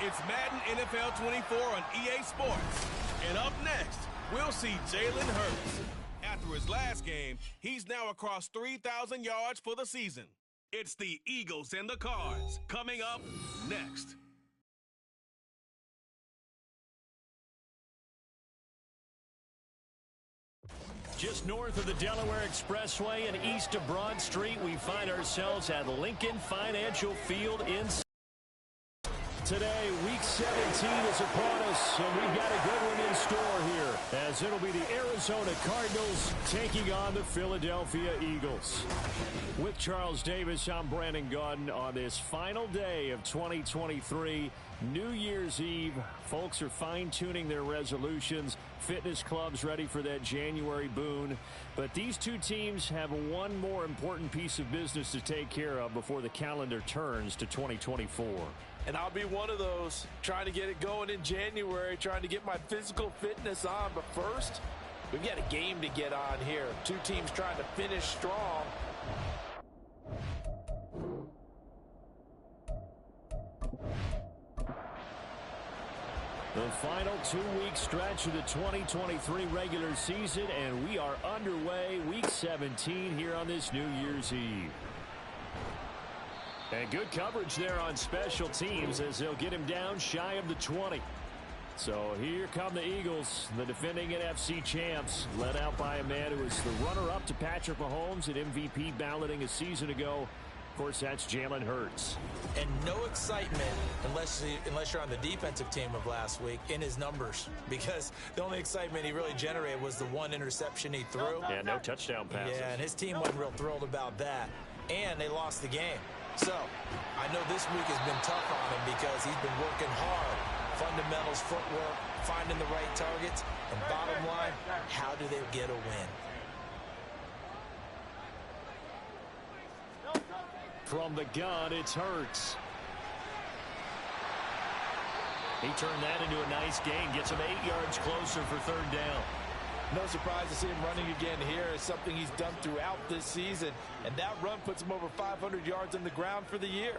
It's Madden NFL 24 on EA Sports. And up next, we'll see Jalen Hurts. After his last game, he's now across 3,000 yards for the season. It's the Eagles and the Cards coming up next. Just north of the Delaware Expressway and east of Broad Street, we find ourselves at Lincoln Financial Field in today. Week 17 is upon us, and we've got a good one in store here, as it'll be the Arizona Cardinals taking on the Philadelphia Eagles. With Charles Davis, I'm Brandon Gaudin on this final day of 2023, New Year's Eve. Folks are fine-tuning their resolutions. Fitness clubs ready for that January boon. But these two teams have one more important piece of business to take care of before the calendar turns to 2024. And I'll be one of those, trying to get it going in January, trying to get my physical fitness on. But first, we've got a game to get on here. Two teams trying to finish strong. The final two-week stretch of the 2023 regular season, and we are underway, Week 17 here on this New Year's Eve. And good coverage there on special teams as they'll get him down shy of the 20. So here come the Eagles, the defending NFC champs, led out by a man who was the runner-up to Patrick Mahomes at MVP balloting a season ago. Of course, that's Jalen Hurts. And no excitement unless you're on the defensive team of last week in his numbers, because the only excitement he really generated was the one interception he threw. Yeah, no touchdown passes. Yeah, and his team wasn't real thrilled about that. And they lost the game. So I know this week has been tough on him because he's been working hard. Fundamentals, footwork, finding the right targets. And bottom line, how do they get a win? From the gun, it's Hurts. He turned that into a nice gain. Gets him 8 yards closer for third down. No surprise to see him running again here. It's something he's done throughout this season. And that run puts him over 500 yards on the ground for the year.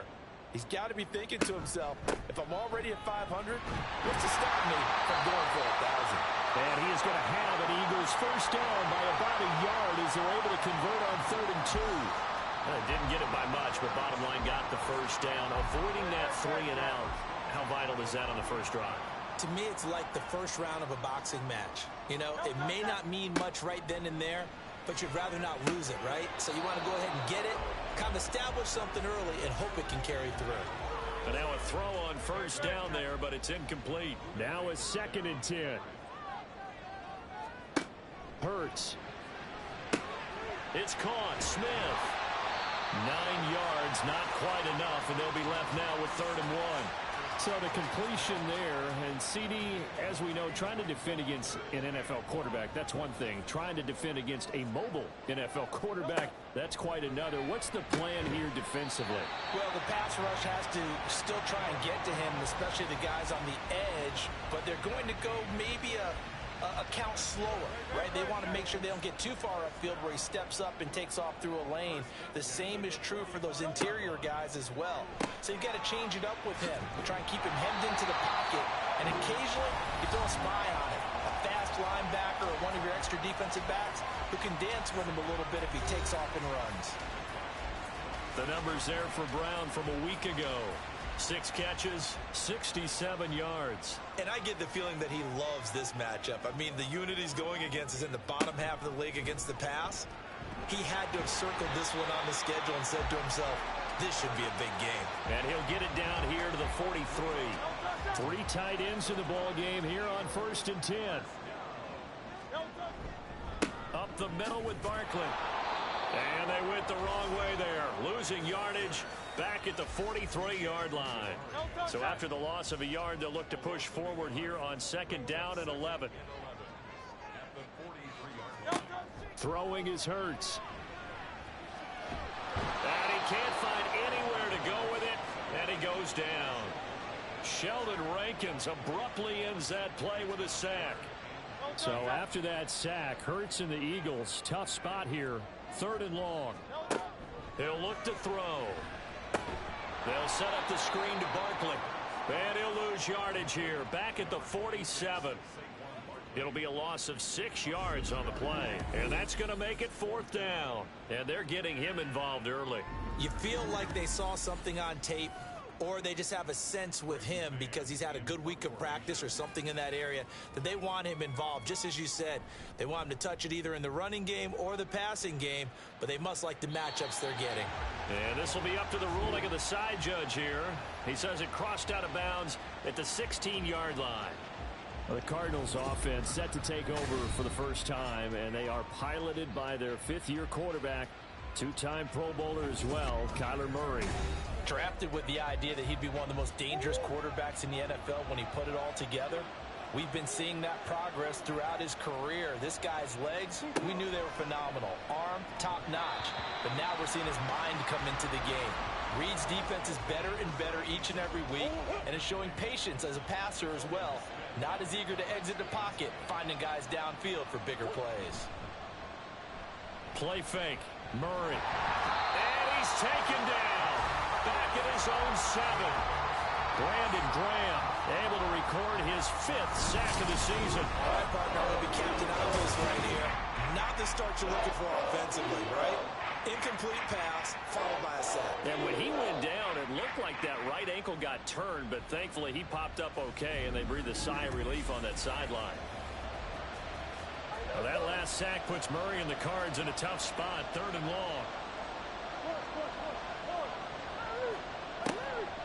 He's got to be thinking to himself, if I'm already at 500, what's to stop me from going for 1,000? And he is going to have an Eagles first down by about a yard as they're able to convert on 3rd and 2. Didn't get it by much, but bottom line got the first down. Avoiding that 3 and out. How vital is that on the first drive? To me, it's like the first round of a boxing match. You know, it may not mean much right then and there, but you'd rather not lose it, right? So you want to go ahead and get it, kind of establish something early, and hope it can carry through. And now a throw on first down there, but it's incomplete. Now a 2nd and 10. Hurts. It's caught. Smith. 9 yards, not quite enough, and they'll be left now with 3rd and 1. So the completion there, and CD, as we know, trying to defend against an NFL quarterback, that's one thing. Trying to defend against a mobile NFL quarterback, that's quite another. What's the plan here defensively? Well, the pass rush has to still try and get to him, especially the guys on the edge, but they're going to go maybe a count slower, right? They want to make sure they don't get too far upfield where he steps up and takes off through a lane. The same is true for those interior guys as well. So you've got to change it up with him. Try and keep him hemmed into the pocket, and occasionally you throw a spy on it. A fast linebacker or one of your extra defensive backs who can dance with him a little bit if he takes off and runs. The numbers there for Brown from a week ago. 6 catches, 67 yards. And I get the feeling that he loves this matchup. I mean, the unit he's going against is in the bottom half of the league against the pass. He had to have circled this one on the schedule and said to himself, this should be a big game. And he'll get it down here to the 43. 3 tight ends in the ball game here on 1st and 10. Up the middle with Barkley. And they went the wrong way there. Losing yardage back at the 43-yard line. So after the loss of a yard, they'll look to push forward here on 2nd down and 11. Throwing is Hurts. And he can't find anywhere to go with it, and he goes down. Sheldon Rankins abruptly ends that play with a sack. So after that sack, Hurts and the Eagles, tough spot here. 3rd and long. He'll look to throw. They'll set up the screen to Barkley. And he'll lose yardage here, back at the 47. It'll be a loss of 6 yards on the play, and that's going to make it 4th down. And they're getting him involved early. You feel like they saw something on tape, or they just have a sense with him because he's had a good week of practice or something in that area that they want him involved. Just as you said, they want him to touch it either in the running game or the passing game, but they must like the matchups they're getting. And this will be up to the ruling of the side judge here. He says it crossed out of bounds at the 16-yard line. Well, the Cardinals offense set to take over for the first time, and they are piloted by their 5th-year quarterback, 2-time Pro Bowler as well, Kyler Murray. Drafted with the idea that he'd be one of the most dangerous quarterbacks in the NFL when he put it all together. We've been seeing that progress throughout his career. This guy's legs, we knew they were phenomenal. Arm, top-notch. But now we're seeing his mind come into the game. Reed's defense is better and better each and every week, and is showing patience as a passer as well. Not as eager to exit the pocket, finding guys downfield for bigger plays. Play fake. Murray. And he's taken down. Back at his own 7. Brandon Graham able to record his 5th sack of the season. All right, partner, I'm going to be Captain Obvious right here. Not the start you're looking for offensively, right? Incomplete pass, followed by a sack. And when he went down, it looked like that right ankle got turned, but thankfully he popped up okay, and they breathed a sigh of relief on that sideline. Well, that last sack puts Murray and the Cards in a tough spot, 3rd and long.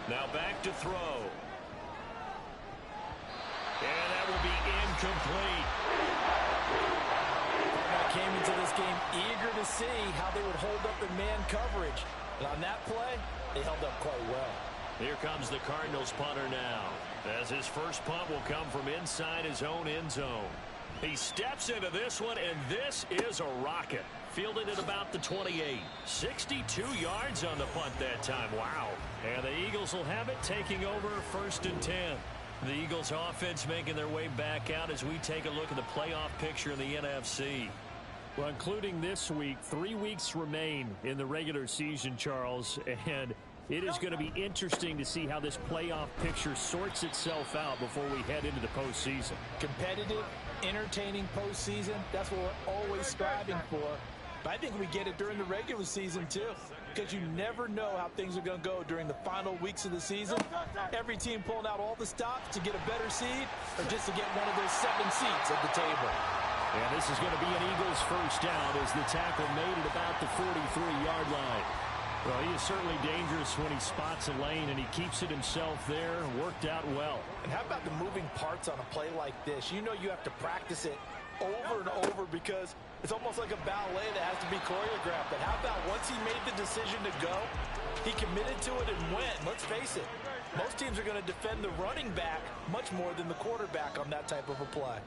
Now back to throw. And that will be incomplete. I came into this game eager to see how they would hold up in man coverage. And on that play, they held up quite well. Here comes the Cardinals punter now, as his first punt will come from inside his own end zone. He steps into this one, and this is a rocket. Fielded at about the 28. 62 yards on the punt that time. Wow. And the Eagles will have it, taking over 1st and 10. The Eagles offense making their way back out as we take a look at the playoff picture in the NFC. Well, including this week, 3 weeks remain in the regular season, Charles, and it is going to be interesting to see how this playoff picture sorts itself out before we head into the postseason. Competitive, entertaining postseason, that's what we're always striving for. But I think we get it during the regular season, too, because you never know how things are going to go during the final weeks of the season. Every team pulling out all the stops to get a better seed or just to get one of those 7 seats at the table. And this is going to be an Eagles first down as the tackle made at about the 43-yard line. Well, he is certainly dangerous when he spots a lane, and he keeps it himself there. Worked out well. And how about the moving parts on a play like this? You know you have to practice it over and over because it's almost like a ballet that has to be choreographed. But how about once he made the decision to go, he committed to it and went. Let's face it, most teams are going to defend the running back much more than the quarterback on that type of a play.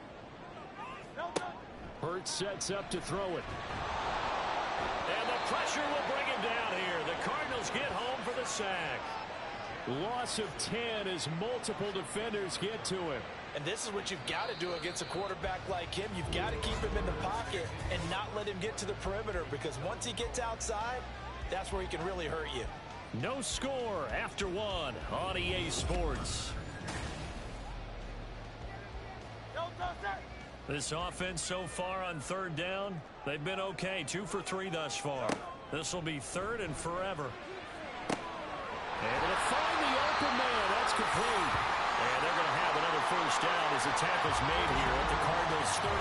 Hurts sets up to throw it. And the pressure will bring him down here. The Cardinals get home for the sack. Loss of 10 as multiple defenders get to him. And this is what you've got to do against a quarterback like him. You've got to keep him in the pocket and not let him get to the perimeter, because once he gets outside, that's where he can really hurt you. No score after 1 on EA Sports. This offense so far on 3rd down, they've been okay. 2 for 3 thus far. This will be 3rd and forever. Able to find the open man. That's complete. And they're going to have another first down as the tackle's made here at the Cardinals 39.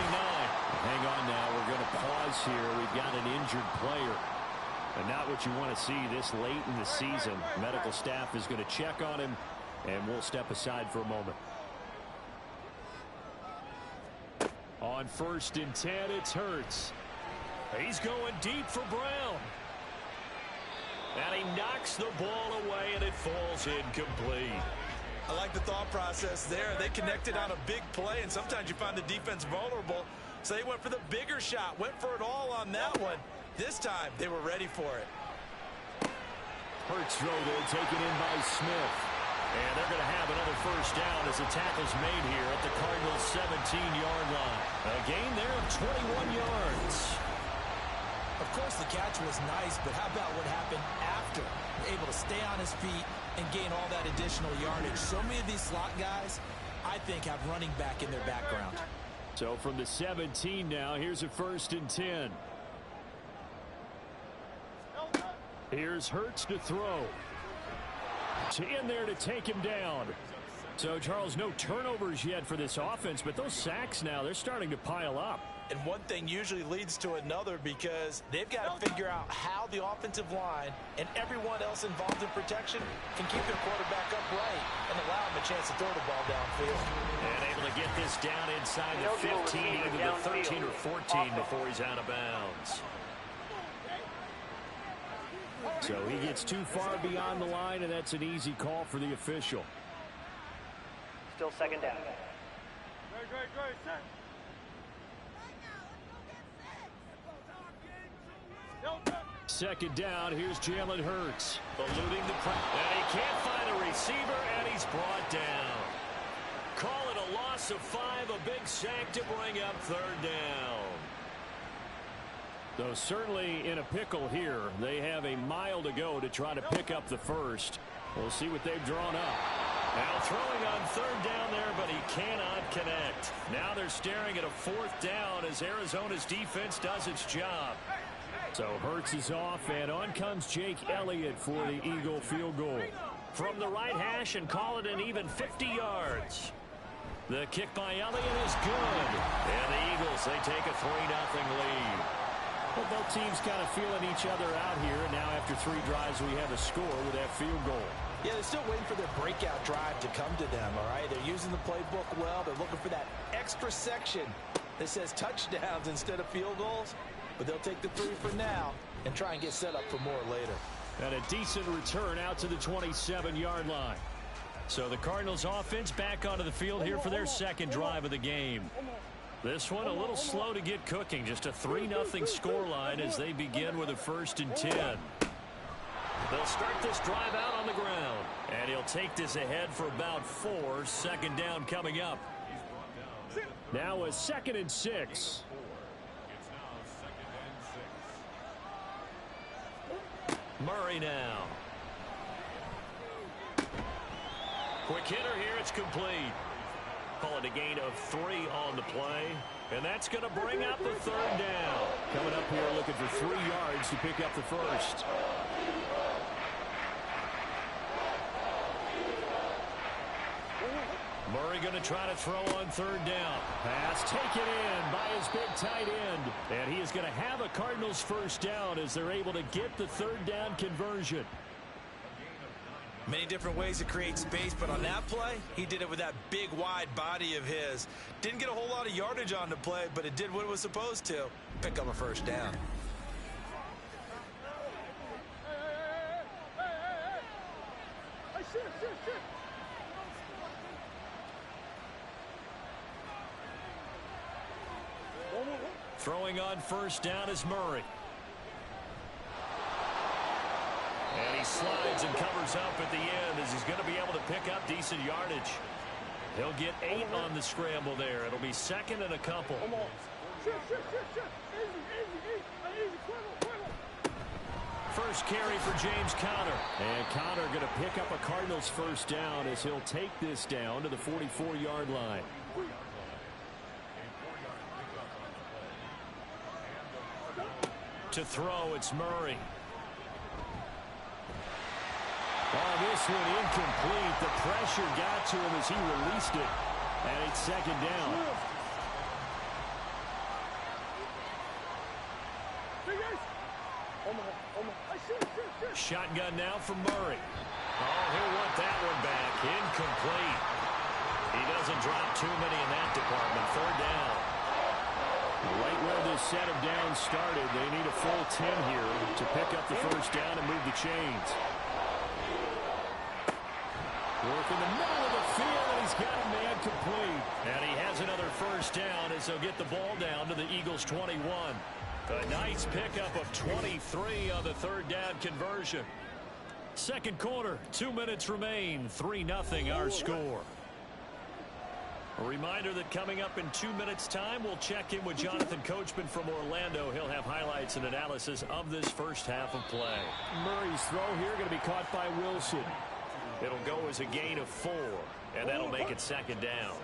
Hang on now. We're going to pause here. We've got an injured player. And not what you want to see this late in the season. Medical staff is going to check on him, and we'll step aside for a moment. On 1st and 10, it's Hurts. He's going deep for Brown. And he knocks the ball away, and it falls incomplete. I like the thought process there. They connected on a big play, and sometimes you find the defense vulnerable. So they went for the bigger shot, went for it all on that one. This time, they were ready for it. Hurts throw there, taken in by Smith. And they're going to have another first down as the tackle's made here at the Cardinals' 17-yard line. A gain there of 21 yards. Of course, the catch was nice, but how about what happened after? Able to stay on his feet and gain all that additional yardage. So many of these slot guys, I think, have running back in their background. So from the 17 now, here's a 1st and 10. Here's Hurts to throw. In there to take him down. So, Charles, no turnovers yet for this offense, but those sacks now, they're starting to pile up. And one thing usually leads to another because they've got to figure out how the offensive line and everyone else involved in protection can keep their quarterback upright and allow him a chance to throw the ball downfield. And able to get this down inside the 15, either the 13 or 14 before he's out of bounds. So he gets too far beyond the line, and that's an easy call for the official. Still 2nd down. Second down, here's Jalen Hurts. Eluding the press. And he can't find a receiver, and he's brought down. Call it a loss of 5, a big sack to bring up 3rd down. Though certainly in a pickle here. They have a mile to go to try to pick up the first. We'll see what they've drawn up. Now throwing on 3rd down there, but he cannot connect. Now they're staring at a 4th down as Arizona's defense does its job. So Hurts is off, and on comes Jake Elliott for the Eagle field goal. From the right hash and call it an even 50 yards. The kick by Elliott is good. And the Eagles, they take a 3-0 lead. Well, both teams kind of feeling each other out here, and now after 3 drives, we have a score with that field goal. Yeah, they're still waiting for their breakout drive to come to them, all right? They're using the playbook well. They're looking for that extra section that says touchdowns instead of field goals. But they'll take the 3 for now and try and get set up for more later. And a decent return out to the 27-yard line. So the Cardinals offense back onto the field here for their 2nd drive of the game. This one a little slow to get cooking. Just a 3-0 scoreline as they begin with a 1st and 10. They'll start this drive out on the ground. And he'll take this ahead for about 4. 2nd down coming up. Now a 2nd and 6. Murray now. Quick hitter here. It's complete. Call it a gain of 3 on the play. And that's going to bring up the 3rd down. Coming up here looking for 3 yards to pick up the first. Murray going to try to throw on 3rd down. Pass taken in by his big tight end. And he is going to have a Cardinals 1st down as they're able to get the 3rd down conversion. Many different ways to create space, but on that play, he did it with that big, wide body of his. Didn't get a whole lot of yardage on the play, but it did what it was supposed to. Pick up a 1st down. Throwing on 1st down is Murray. And he slides and covers up at the end as he's going to be able to pick up decent yardage. He'll get 8 on the scramble there. It'll be 2nd and a couple. First carry for James Conner. And Conner going to pick up a Cardinals 1st down as he'll take this down to the 44-yard line. To throw, it's Murray. Oh, this one incomplete. The pressure got to him as he released it. And it's 2nd down. Shotgun now from Murray. Oh, he'll want that one back. Incomplete. He doesn't drop too many in that department. 3rd down. Right where this set of downs started, they need a full 10 here to pick up the 1st down and move the chains. Work in the middle of the field, and he's got a man complete. And he has another 1st down as they'll get the ball down to the Eagles' 21. A nice pickup of 23 on the 3rd down conversion. 2nd quarter, 2 minutes remain. 3-0 our score. A reminder that coming up in 2 minutes' time, we'll check in with Jonathan Coachman from Orlando. He'll have highlights and analysis of this first half of play. Murray's throw here going to be caught by Wilson. It'll go as a gain of 4, and that'll make it second down.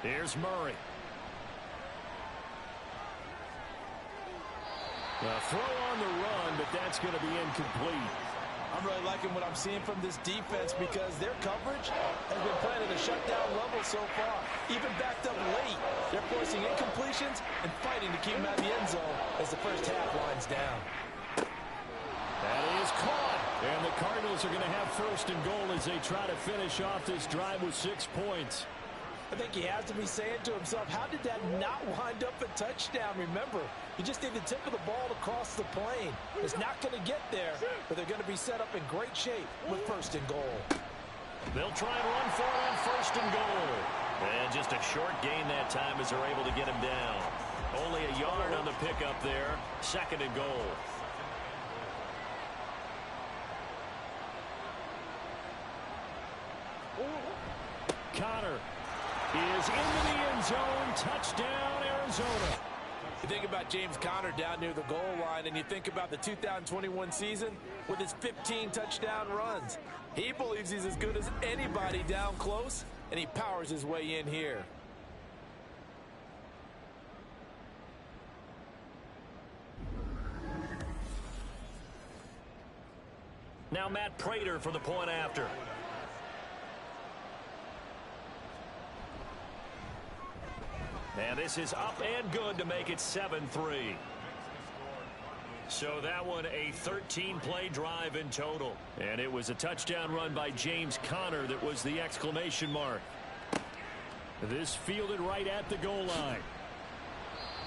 Here's Murray. A throw on the run, but that's going to be incomplete. I'm really liking what I'm seeing from this defense because their coverage has been playing at a shutdown level so far. Even backed up late, they're forcing incompletions and fighting to keep them out of the end zone as the first half winds down. That is caught. And the Cardinals are going to have first and goal as they try to finish off this drive with 6 points. I think he has to be saying to himself, how did that not wind up a touchdown? Remember, you just need the tip of the ball to cross the plane. It's not going to get there, but they're going to be set up in great shape with first and goal. They'll try and run for it on first and goal. And just a short gain that time as they're able to get him down. Only a yard on the pickup there. Second and goal. Connor is into the end zone. Touchdown, Arizona. You think about James Conner down near the goal line, and you think about the 2021 season with his 15 touchdown runs. He believes he's as good as anybody down close, and he powers his way in here. Now Matt Prater for the point after. And this is up and good to make it 7-3. So that one a 13-play drive in total. And it was a touchdown run by James Conner that was the exclamation mark. This fielded right at the goal line.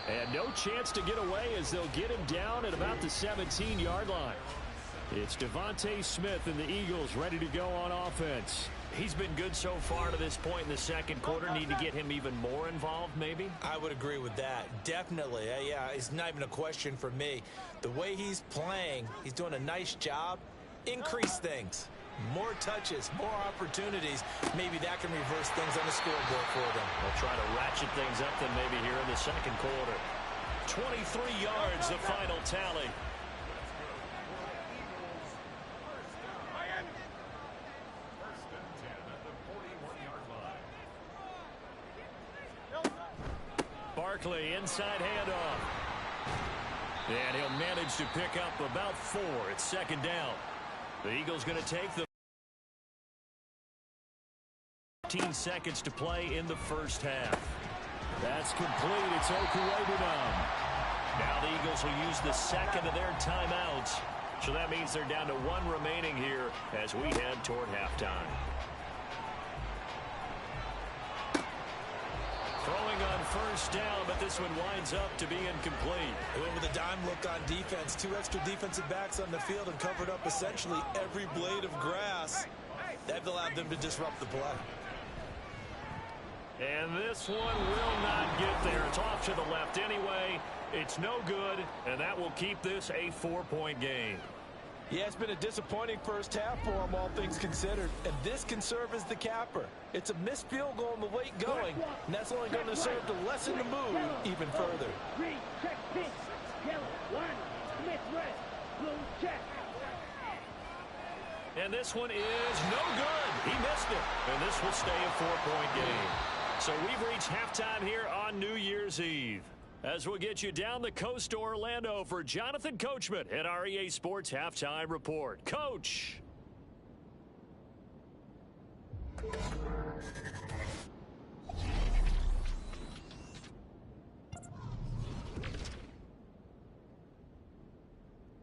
And no chance to get away as they'll get him down at about the 17-yard line. It's Devontae Smith and the Eagles ready to go on offense. He's been good so far to this point in the second quarter. Need to get him even more involved, maybe? I would agree with that. Definitely. Yeah, it's not even a question for me. The way he's playing, he's doing a nice job. Increase things. More touches, more opportunities. Maybe that can reverse things on the scoreboard for them. They'll try to ratchet things up then maybe here in the second quarter. 23 yards, the final tally. Barkley, inside handoff. And he'll manage to pick up about 4. It's second down. The Eagles going to take the 15 seconds to play in the first half. That's complete. It's Okuwebunam. Now the Eagles will use the second of their timeouts. So that means they're down to 1 remaining here as we head toward halftime. Throwing on first down, but this one winds up to be incomplete. They went with a dime look on defense. 2 extra defensive backs on the field and covered up essentially every blade of grass. That allowed them to disrupt the play. And this one will not get there. It's off to the left anyway. It's no good, and that will keep this a 4-point game. Yeah, it's been a disappointing first half for them, all things considered. And this can serve as the capper. It's a missed field goal in the late going, and that's only going to serve to lessen the mood even further. And this one is no good. He missed it. And this will stay a 4-point game. So we've reached halftime here on New Year's Eve. As we'll get you down the coast to Orlando for Jonathan Coachman at our EA Sports Halftime Report. Coach.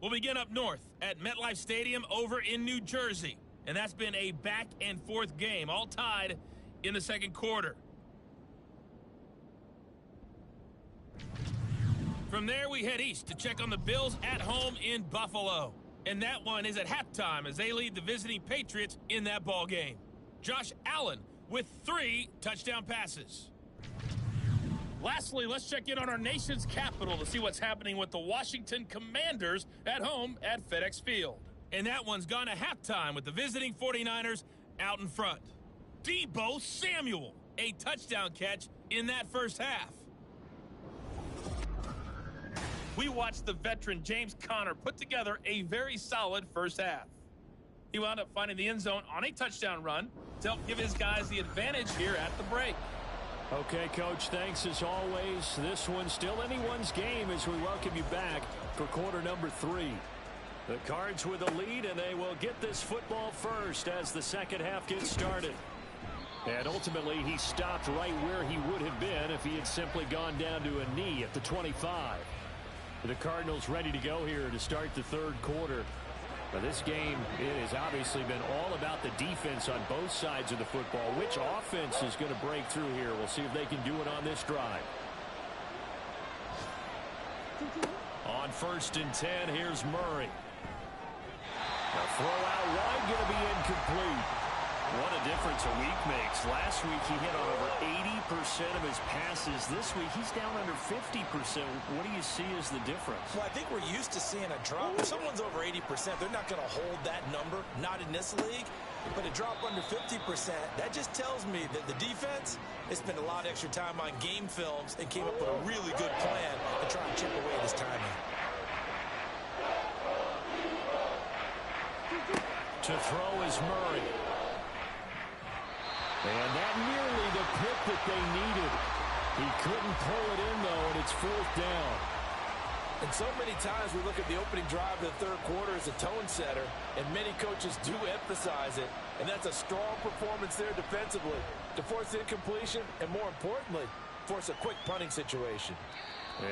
We'll begin up north at MetLife Stadium over in New Jersey. And that's been a back-and-forth game, all tied in the second quarter. From there, we head east to check on the Bills at home in Buffalo. And that one is at halftime as they lead the visiting Patriots in that ball game. Josh Allen with 3 touchdown passes. Lastly, let's check in on our nation's capital to see what's happening with the Washington Commanders at home at FedEx Field. And that one's gone to halftime with the visiting 49ers out in front. Deebo Samuel, a touchdown catch in that first half. We watched the veteran James Conner put together a very solid first half. He wound up finding the end zone on a touchdown run to help give his guys the advantage here at the break. Okay, Coach, thanks as always. This one's still anyone's game as we welcome you back for quarter number 3. The Cards with the lead, and they will get this football first as the second half gets started. And ultimately, he stopped right where he would have been if he had simply gone down to a knee at the 25. The Cardinals ready to go here to start the third quarter. Now, this game, it has obviously been all about the defense on both sides of the football. Which offense is going to break through here? We'll see if they can do it on this drive. On 1st and 10, here's Murray. The throw out wide going to be incomplete. What a difference a week makes. Last week he hit on over 80% of his passes. This week he's down under 50%. What do you see as the difference? Well, I think we're used to seeing a drop. If someone's over 80%, they're not going to hold that number, not in this league. But a drop under 50%, that just tells me that the defense has spent a lot of extra time on game films and came up with a really good plan to try and chip away at his timing. To throw is Murray. And that nearly the pick that they needed. He couldn't pull it in, though, and it's 4th down. And so many times we look at the opening drive of the third quarter as a tone setter, and many coaches do emphasize it. And that's a strong performance there defensively to force incompletion and, more importantly, force a quick punting situation.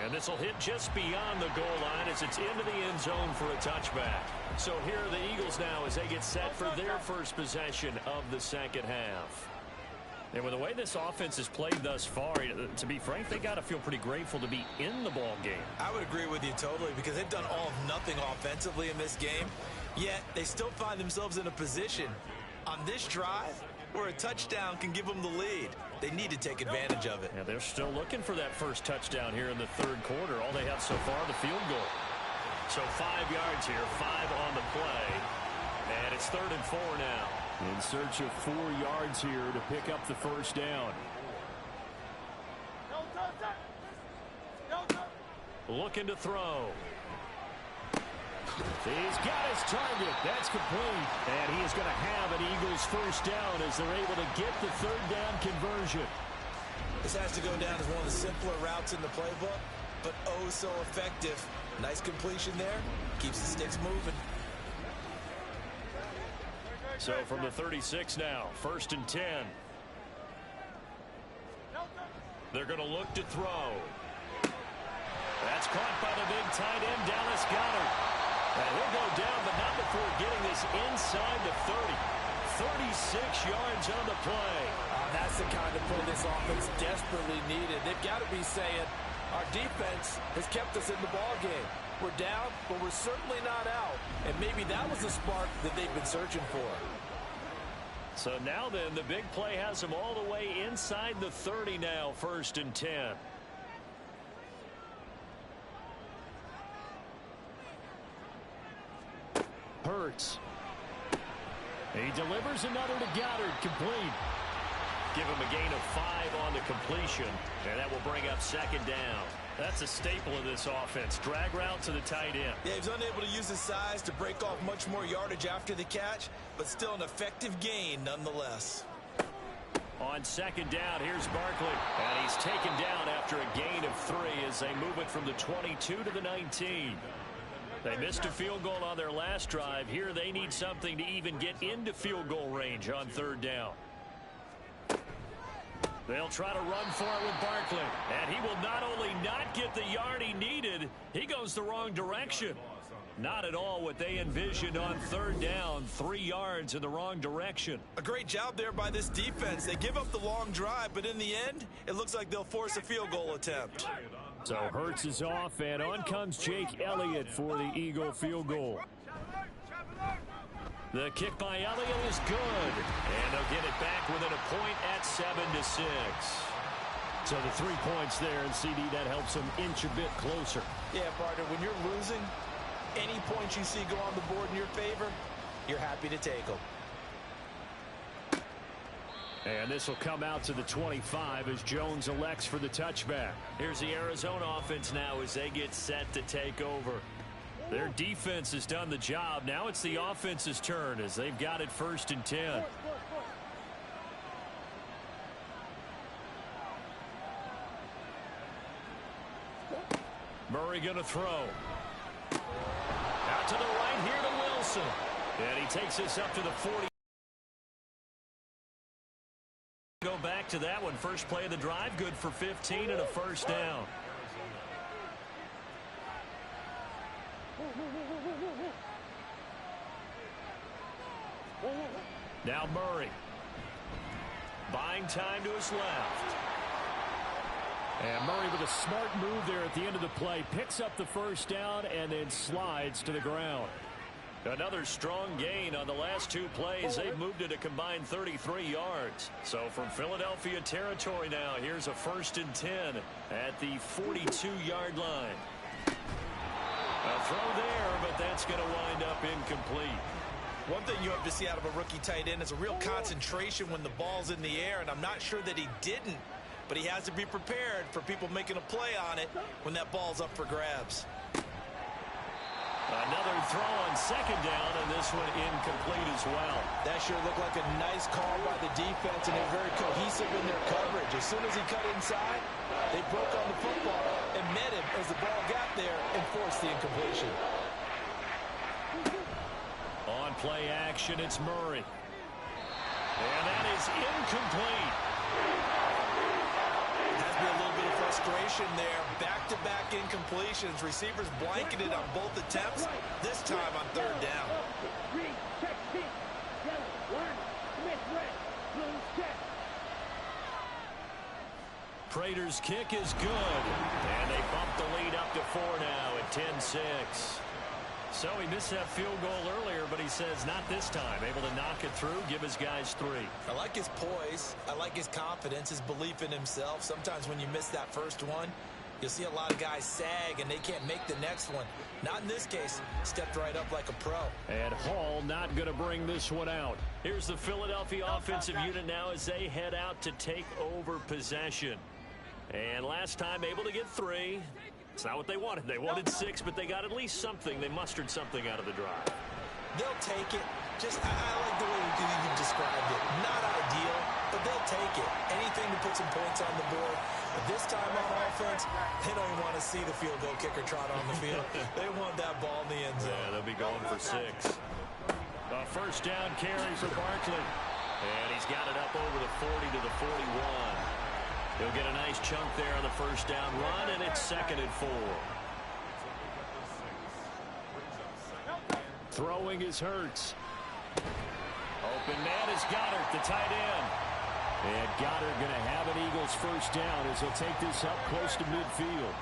And this will hit just beyond the goal line as it's into the end zone for a touchback. So here are the Eagles now as they get set for their first possession of the second half. And with the way this offense has played thus far, to be frank, they got to feel pretty grateful to be in the ball game. I would agree with you totally because they've done all of nothing offensively in this game, yet they still find themselves in a position on this drive where a touchdown can give them the lead. They need to take advantage of it. Yeah, they're still looking for that first touchdown here in the third quarter. All they have so far, the field goal. So 5 yards here, 5 on the play. And it's 3rd and 4 now. In search of 4 yards here to pick up the first down. Looking to throw. He's got his target. That's complete. And he is going to have an Eagles first down as they're able to get the third down conversion. This has to go down as one of the simpler routes in the playbook, but oh so effective. Nice completion there. Keeps the sticks moving. So from the 36 now, 1st and 10. They're going to look to throw. That's caught by the big tight end, Dallas Goedert. And he'll go down, but not before getting this inside the 30. 36 yards on the play. That's the kind of play this offense desperately needed. They've got to be saying, our defense has kept us in the ball game. We're down, but we're certainly not out. And maybe that was the spark that they've been searching for. So now then, the big play has them all the way inside the 30 now, 1st and 10. Hurts. He delivers another to Goddard, complete. Give him a gain of 5 on the completion, and that will bring up 2nd down. That's a staple of this offense. Drag route to the tight end. Yeah, he's unable to use his size to break off much more yardage after the catch, but still an effective gain nonetheless. On 2nd down, here's Barkley. And he's taken down after a gain of 3 as they move it from the 22 to the 19. They missed a field goal on their last drive. Here they need something to even get into field goal range on 3rd down. They'll try to run for it with Barkley. And he will not only not get the yard he needed, he goes the wrong direction. Not at all what they envisioned on 3rd down. 3 yards in the wrong direction. A great job there by this defense. They give up the long drive, but in the end, it looks like they'll force a field goal attempt. So Hurts is off, and on comes Jake Elliott for the Eagle field goal. The kick by Elliott is good, and they'll get it back within a point at 7-6. So the 3 points there, and CD, that helps them inch a bit closer. Yeah, partner, when you're losing, Any points you see go on the board in your favor, you're happy to take them. And this will come out to the 25 as Jones elects for the touchback. Here's the Arizona offense now as they get set to take over. Their defense has done the job. Now it's the offense's turn as they've got it 1st and 10. Murray going to throw. Out to the right here to Wilson. And he takes this up to the 40. Go back to that one. First play of the drive. Good for 15 and a first down. Now Murray. Buying time to his left. And Murray with a smart move there at the end of the play. Picks up the first down and then slides to the ground. Another strong gain on the last 2 plays. They've moved it a combined 33 yards. So from Philadelphia territory now, here's a 1st and 10 at the 42-yard line. A throw there, but that's going to wind up incomplete. One thing you have to see out of a rookie tight end is a real concentration when the ball's in the air, and I'm not sure that he didn't, but he has to be prepared for people making a play on it when that ball's up for grabs. Another throw on 2nd down, and this one incomplete as well. That sure looked like a nice call by the defense, and they're very cohesive in their coverage. As soon as he cut inside, they broke on the football and met him as the ball got there and forced the incompletion. On play action, it's Murray. And that is incomplete. Has been a little bit of frustration there. Back-to-back incompletions. Receivers blanketed on both attempts, this time on 3rd down. Prater's kick is good. And they bump the lead up to 4 now at 10-6. So he missed that field goal earlier, but he says not this time. Able to knock it through, give his guys 3. I like his poise. I like his confidence, his belief in himself. Sometimes when you miss that first one, you'll see a lot of guys sag and they can't make the next one. Not in this case. Stepped right up like a pro. And Hall not going to bring this one out. Here's the Philadelphia offensive unit now as they head out to take over possession. And last time able to get 3. It's not what they wanted. They wanted 6, but they got at least something. They mustered something out of the drive. They'll take it. Just, I like the way you described it. Not ideal, but they'll take it. Anything to put some points on the board. But this time on offense, they don't even want to see the field goal kicker trot on the field. They want that ball in the end zone. Yeah, they'll be going for 6. A first down carry for Barkley. And he's got it up over the 40 to the 41. He'll get a nice chunk there on the first down run, and it's 2nd and 4. Throwing is Hurts. Open man is Goddard, the tight end. And Goddard going to have an Eagles first down as he'll take this up close to midfield.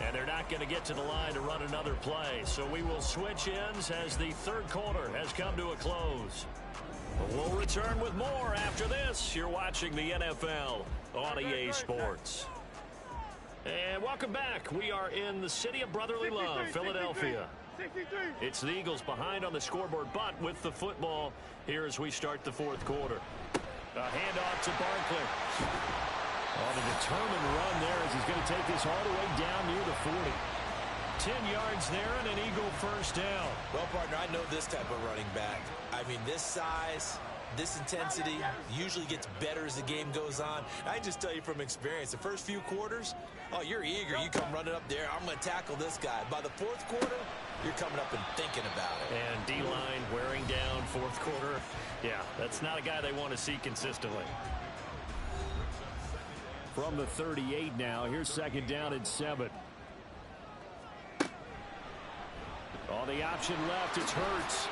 And they're not going to get to the line to run another play. So we will switch ends as the 3rd quarter has come to a close. We'll return with more after this. You're watching the NFL on EA Sports. And welcome back. We are in the city of brotherly love, Philadelphia. It's the Eagles behind on the scoreboard, but with the football here as we start the 4th quarter. A handoff to Barkley. On a determined run there as he's going to take this all the way down near the 40. 10 yards there and an Eagle first down. Well, partner, I know this type of running back. I mean, this size, this intensity usually gets better as the game goes on. I just tell you from experience, the first few quarters, oh, you're eager. You come running up there. I'm going to tackle this guy. By the 4th quarter, you're coming up and thinking about it. And D-line wearing down 4th quarter. Yeah, that's not a guy they want to see consistently. From the 38 now, here's 2nd down and 7. On the option left, it's Hurts.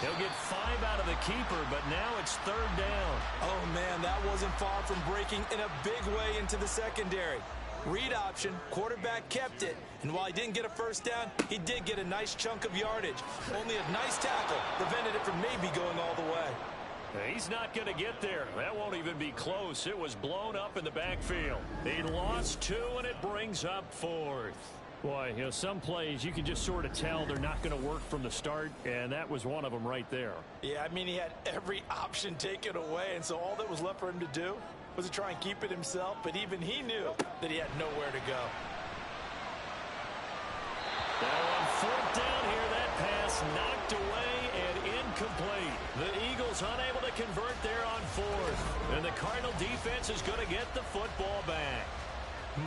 He'll get 5 out of the keeper, but now it's 3rd down. Oh, man, that wasn't far from breaking in a big way into the secondary. Read option, quarterback kept it, and while he didn't get a first down, he did get a nice chunk of yardage. Only a nice tackle prevented it from maybe going all the way. He's not going to get there. That won't even be close. It was blown up in the backfield. He lost 2, and it brings up 4th. Boy, you know, some plays you can just sort of tell they're not going to work from the start, and that was one of them right there. Yeah, I mean, he had every option taken away, and so all that was left for him to do was to try and keep it himself, but even he knew that he had nowhere to go. Now on 4th down here, that pass knocked away and incomplete. The Eagles unable to convert there on 4th, and the Cardinal defense is going to get the football back.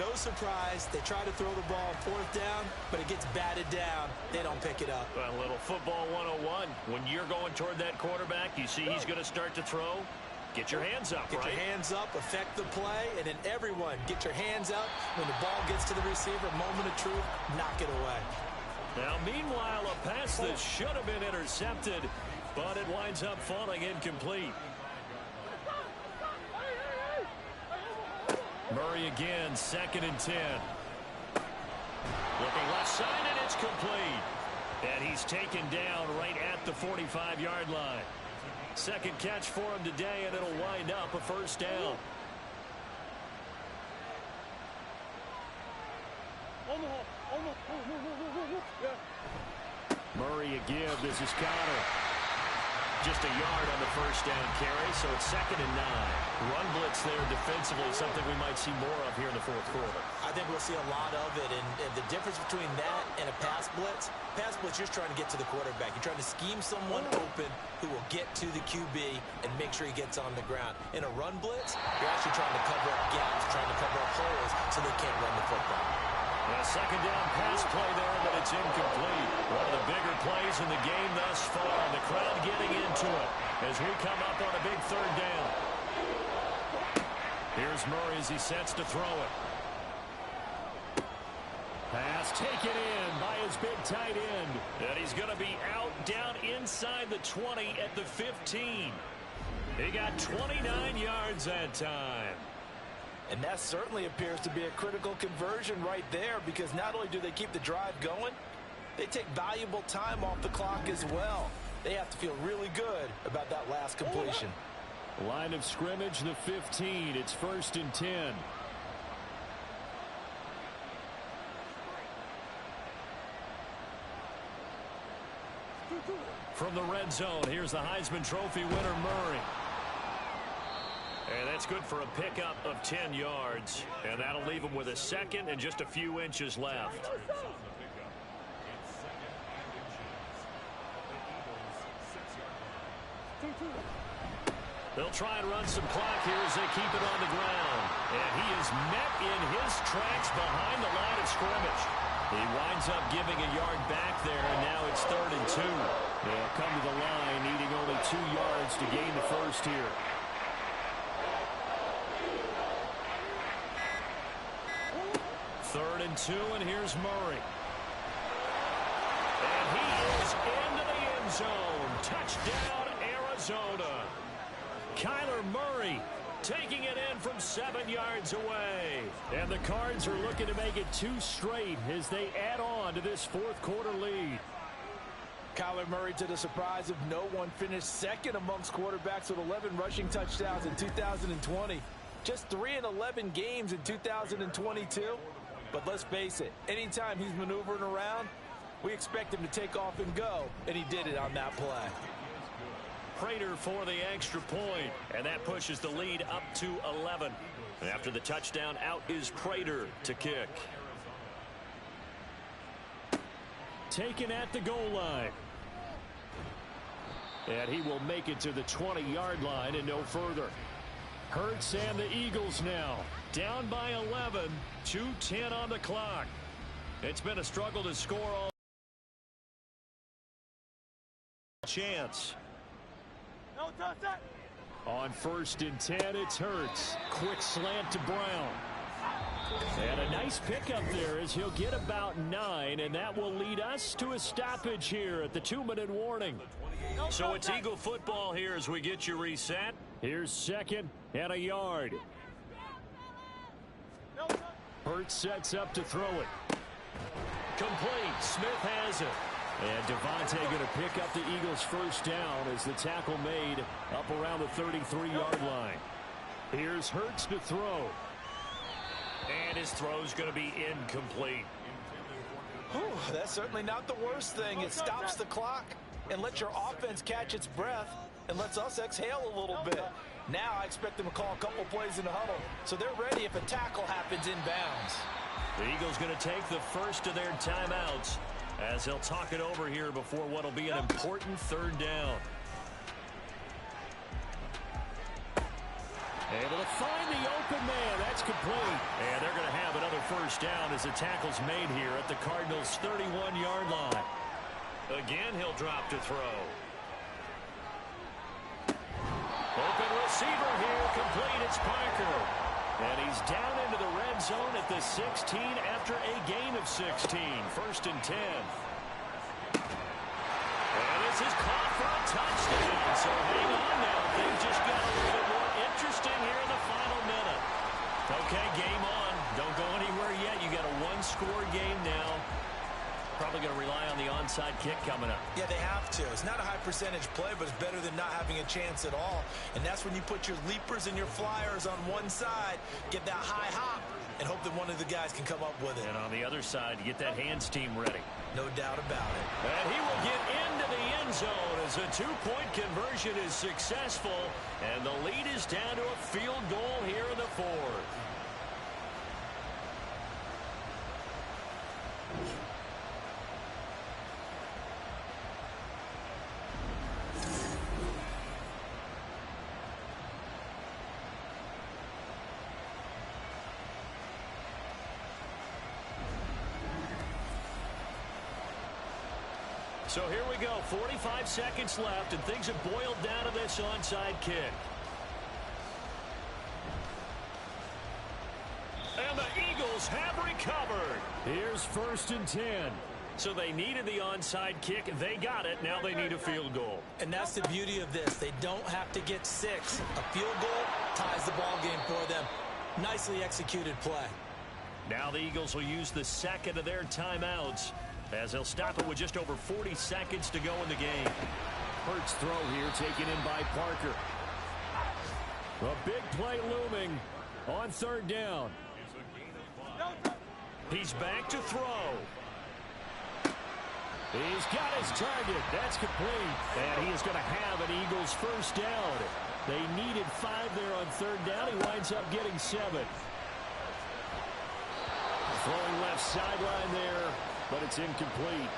No surprise. They try to throw the ball on 4th down, but it gets batted down. They don't pick it up. A little football 101. When you're going toward that quarterback, you see he's going to start to throw. Get your hands up, Get your hands up, affect the play, and then everyone get your hands up. When the ball gets to the receiver, moment of truth, knock it away. Now, meanwhile, a pass that should have been intercepted, but it winds up falling incomplete. Murray again, 2nd and 10. Looking left side, and it's complete. And he's taken down right at the 45-yard line. Second catch for him today, and it'll wind up a 1st down. Murray again. This is Connor. Just a yard on the 1st down carry, so it's 2nd and 9. Run blitz there defensively, something we might see more of here in the 4th quarter. I think we'll see a lot of it, and the difference between that and a pass blitz, you're trying to get to the quarterback. You're trying to scheme someone open who will get to the QB and make sure he gets on the ground. In a run blitz, you're actually trying to cover up gaps, trying to cover up holes so they can't run the football. A 2nd down pass play there, but it's incomplete. One of the bigger plays in the game thus far. The crowd getting into it as we come up on a big 3rd down. Here's Murray as he sets to throw it. Pass taken in by his big tight end. And he's going to be out down inside the 20 at the 15. He got 29 yards that time. And that certainly appears to be a critical conversion right there, because not only do they keep the drive going, they take valuable time off the clock as well. They have to feel really good about that last completion. Line of scrimmage, the 15. It's 1st and 10. From the red zone, here's the Heisman Trophy winner, Murray. And that's good for a pickup of 10 yards. And that'll leave him with a 2nd and just a few inches left. They'll try and run some clock here as they keep it on the ground. And he is met in his tracks behind the line of scrimmage. He winds up giving a yard back there, and now it's 3rd and 2. They'll come to the line, needing only 2 yards to gain the 1st here. 3rd and 2, and here's Murray. And he is into the end zone. Touchdown, Arizona. Kyler Murray taking it in from 7 yards away. And the Cards are looking to make it 2 straight as they add on to this 4th quarter lead. Kyler Murray, to the surprise of no one, finished 2nd amongst quarterbacks with 11 rushing touchdowns in 2020. Just 3 in 11 games in 2022. But let's face it, anytime he's maneuvering around, we expect him to take off and go, and he did it on that play. Prater for the extra point, and that pushes the lead up to 11. After the touchdown, out is Prater to kick. Taken at the goal line. And he will make it to the 20-yard line and no further. Hurts and the Eagles now down by 11, 2:10 on the clock. It's been a struggle to score all chance. On 1st and 10, it's Hurts. Quick slant to Brown. And a nice pickup there as he'll get about 9, and that will lead us to a stoppage here at the 2-minute warning. So it's Eagle football here as we get you reset. Here's 2nd and a yard. Hurts sets up to throw it. Complete. Smith has it. And Devontae going to pick up the Eagles' first down as the tackle made up around the 33-yard line. Here's Hurts to throw. And his throw's going to be incomplete. Whew, that's certainly not the worst thing. It stops the clock and lets your offense catch its breath and lets us exhale a little bit. Now I expect them to call a couple plays in the huddle, so they're ready if a tackle happens inbounds. The Eagles going to take the first of their timeouts as he'll talk it over here before what will be an important third down. Able to find the open man. That's complete. And they're going to have another first down as the tackle's made here at the Cardinals' 31-yard line. Again, he'll drop to throw. Open receiver here, complete. It's Parker. And he's down into the red zone at the 16 after a gain of 16. First and 10. And this is caught for a touchdown. So hang on now. Things just got a little bit more interesting here in the final minute. Okay, game on. Don't go anywhere yet. You got a one-score game now. Probably going to rely on the onside kick coming up. Yeah, they have to. It's not a high percentage play, but it's better than not having a chance at all. And that's when you put your leapers and your flyers on one side, get that high hop, and hope that one of the guys can come up with it. And on the other side, get that hands team ready. No doubt about it. And he will get into the end zone as a two-point conversion is successful. And the lead is down to a field goal here in the fourth. So here we go, 45 seconds left, and things have boiled down to this onside kick. And the Eagles have recovered. Here's first and 10. So they needed the onside kick. They got it. Now they need a field goal. And that's the beauty of this. They don't have to get 6. A field goal ties the ball game for them. Nicely executed play. Now the Eagles will use the second of their timeouts as they'll stop it with just over 40 seconds to go in the game. Hurts throw here taken in by Parker. A big play looming on third down. He's back to throw. He's got his target. That's complete. And he is going to have an Eagles first down. They needed 5 there on third down. He winds up getting 7. Throwing left sideline there, but it's incomplete.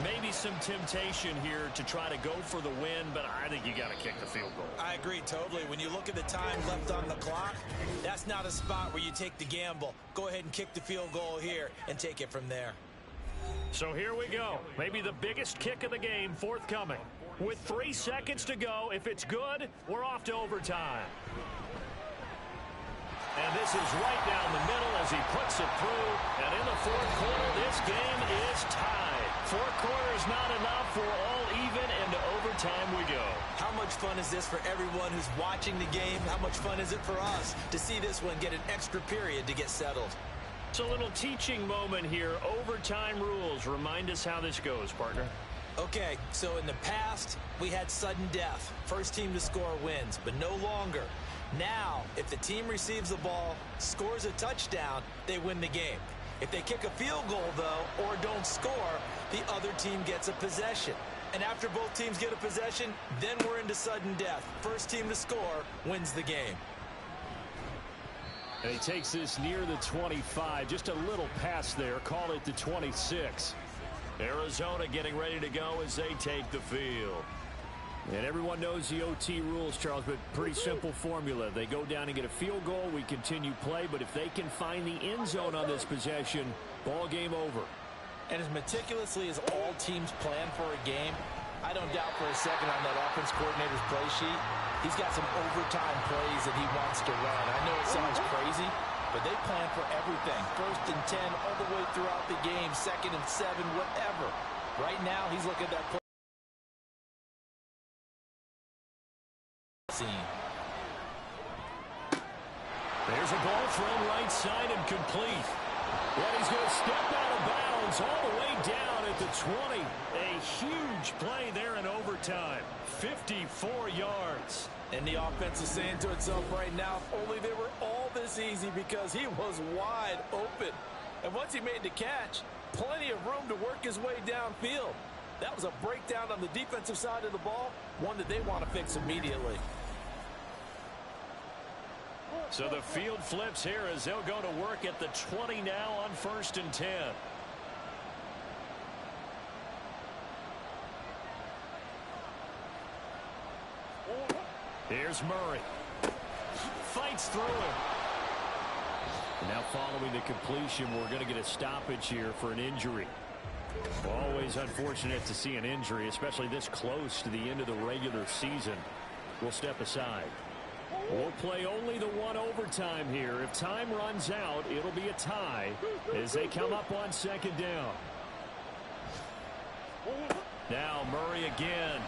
Maybe some temptation here to try to go for the win, but I think you got to kick the field goal. I agree totally. When you look at the time left on the clock, that's not a spot where you take the gamble. Go ahead and kick the field goal here and take it from there. So here we go. Maybe the biggest kick of the game forthcoming. With 3 seconds to go, if it's good, we're off to overtime. And this is right down the middle as he puts it through. And in the fourth quarter, this game is tied. 4 quarters not enough. We're all even, and to overtime we go. How much fun is this for everyone who's watching the game? How much fun is it for us to see this one get an extra period to get settled? So a little teaching moment here. Overtime rules. Remind us how this goes, partner. Okay, so in the past, we had sudden death. First team to score wins, but no longer. Now, if the team receives the ball, scores a touchdown, they win the game. If they kick a field goal, though, or don't score, the other team gets a possession. And after both teams get a possession, then we're into sudden death. First team to score wins the game. And he takes this near the 25. Just a little pass there. Call it the 26. Arizona getting ready to go as they take the field. And everyone knows the OT rules, Charles, but pretty simple formula. They go down and get a field goal, we continue play, but if they can find the end zone on this possession, ball game over. And as meticulously as all teams plan for a game, I don't doubt for a second on that offense coordinator's play sheet, he's got some overtime plays that he wants to run. I know it sounds crazy, but they plan for everything. 1st and 10 all the way throughout the game, 2nd and 7, whatever. Right now, he's looking at that play. There's a ball thrown right side and complete. And he's going to step out of bounds all the way down at the 20. A huge play there in overtime. 54 yards. And the offense is saying to itself right now, if only they were all this easy, because he was wide open. And once he made the catch, plenty of room to work his way downfield. That was a breakdown on the defensive side of the ball, one that they want to fix immediately. So the field flips here as they'll go to work at the 20 now on 1st and 10. Here's Murray. Fights through him. Now following the completion, we're going to get a stoppage here for an injury. Always unfortunate to see an injury, especially this close to the end of the regular season. We'll step aside. We'll play only the one overtime here. If time runs out, it'll be a tie as they come up on 2nd down. Now Murray again.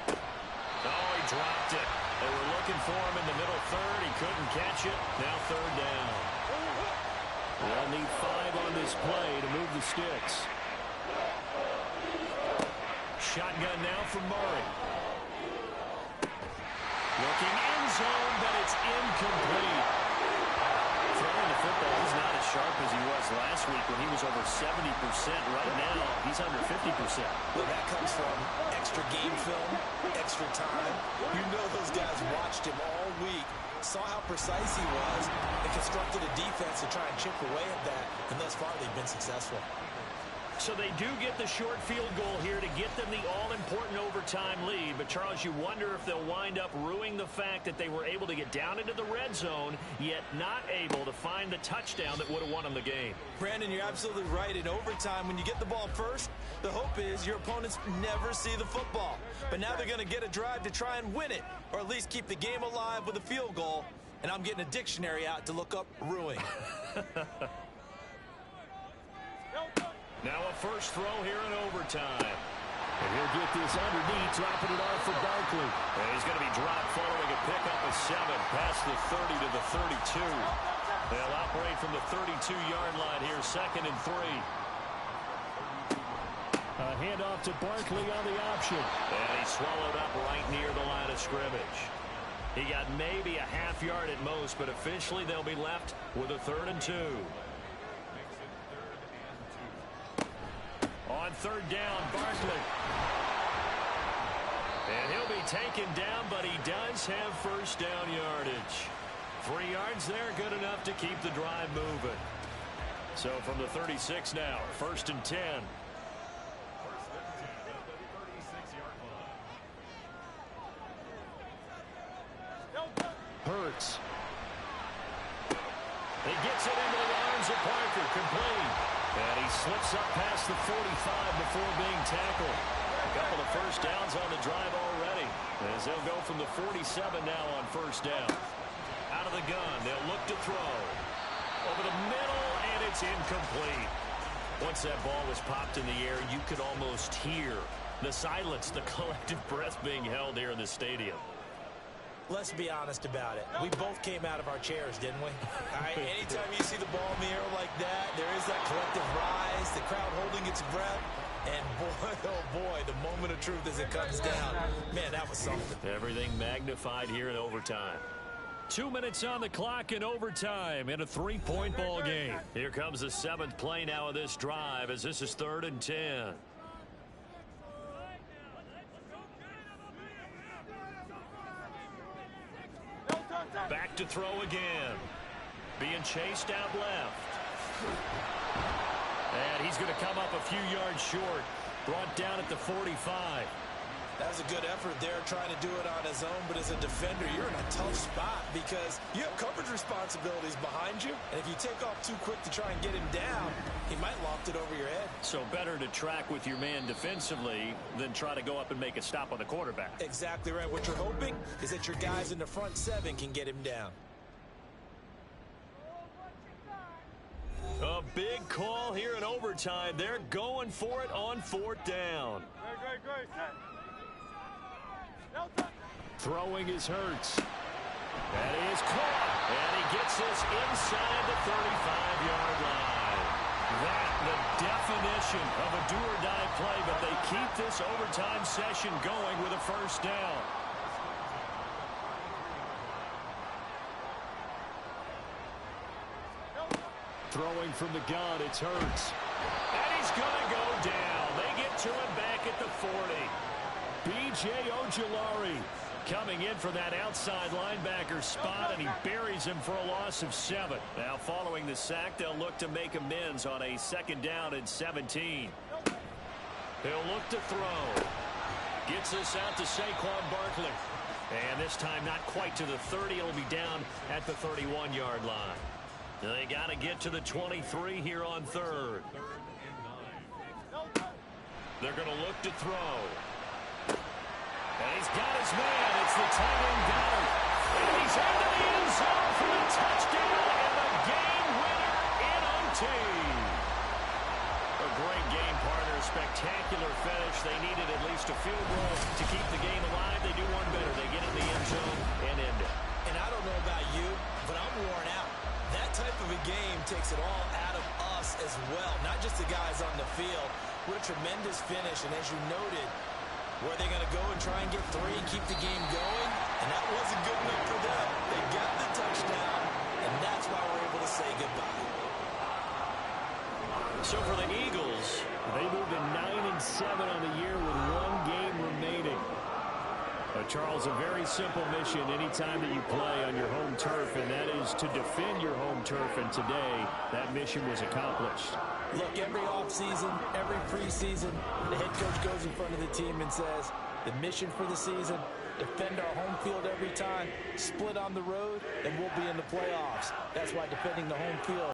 Oh, he dropped it. They were looking for him in the middle third. He couldn't catch it. Now 3rd down. They'll need 5 on this play to move the sticks. Shotgun now for Murray. Looking end zone, but it's incomplete. Throwing the football, he's not as sharp as he was last week when he was over 70%. Right now, he's under 50%. Well, that comes from extra game film, extra time. You know those guys watched him all week, saw how precise he was, and constructed a defense to try and chip away at that, and thus far they've been successful. So they do get the short field goal here to get them the all-important overtime lead. But, Charles, you wonder if they'll wind up ruining the fact that they were able to get down into the red zone, yet not able to find the touchdown that would have won them the game. Brandon, you're absolutely right. In overtime, when you get the ball first, the hope is your opponents never see the football. But now they're going to get a drive to try and win it, or at least keep the game alive with a field goal. And I'm getting a dictionary out to look up ruining. Now a first throw here in overtime. And he'll get this underneath, dropping it off for Barkley. And he's going to be dropped following a pickup of 7 past the 30 to the 32. They'll operate from the 32-yard line here, 2nd and 3. A handoff to Barkley on the option. And he's swallowed up right near the line of scrimmage. He got maybe a half yard at most, but officially they'll be left with a 3rd and 2. On 3rd down, Barkley. And he'll be taken down, but he does have first down yardage. 3 yards there, good enough to keep the drive moving. So from the 36 now, 1st and 10. Hurts. He gets it into the arms of Parker, complete. And he slips up past the 45 before being tackled. A couple of first downs on the drive already, as they'll go from the 47 now on 1st down. Out of the gun, they'll look to throw. Over the middle, and it's incomplete. Once that ball was popped in the air, you could almost hear the silence, the collective breath being held here in the stadium. Let's be honest about it. We both came out of our chairs, didn't we? All right, anytime you see the ball in the air like that, there is that collective rise, the crowd holding its breath, and boy, oh boy, the moment of truth as it comes down. Man, that was something. Everything magnified here in overtime. 2 minutes on the clock in overtime in a 3-point ball game. Here comes the 7th play now of this drive, as this is 3rd and 10. Back to throw again. Being chased out left. And he's going to come up a few yards short. Brought down at the 45. That was a good effort there, trying to do it on his own. But as a defender, you're in a tough spot because you have coverage responsibilities behind you. And if you take off too quick to try and get him down, he might loft it over your head. So better to track with your man defensively than try to go up and make a stop on the quarterback. Exactly right. What you're hoping is that your guys in the front 7 can get him down. A big call here in overtime. They're going for it on 4th down. Throwing is Hurts. That is caught. And he gets this inside the 35-yard line. That, the definition of a do-or-die play, but they keep this overtime session going with a first down. Throwing from the gun, it's Hurts. And he's going to go down. They get to him back at the 40. B.J. Ojulari coming in for that outside linebacker spot, and he buries him for a loss of 7. Now, following the sack, they'll look to make amends on a 2nd down and 17. He'll look to throw. Gets this out to Saquon Barkley. And this time not quite to the 30. It'll be down at the 31-yard line. They got to get to the 23 here on 3rd. They're going to look to throw. And he's got his man. It's the tight end Goddard. And he's into the end zone for the touchdown and the game winner in OT. A great game, partner. Spectacular finish. They needed at least a field goal to keep the game alive. They do one better. They get in the end zone and end it. And I don't know about you, but I'm worn out. That type of a game takes it all out of us as well, not just the guys on the field. What a tremendous finish, and as you noted, were they going to go and try and get 3 and keep the game going? And that wasn't good enough for them. They got the touchdown, and that's why we're able to say goodbye. So for the Eagles, they move to 9-7 on the year with 1 game remaining. Charles, a very simple mission anytime that you play on your home turf, and that is to defend your home turf, and today that mission was accomplished. Look, every offseason, every preseason, the head coach goes in front of the team and says, the mission for the season, defend our home field every time, split on the road, and we'll be in the playoffs. That's why defending the home field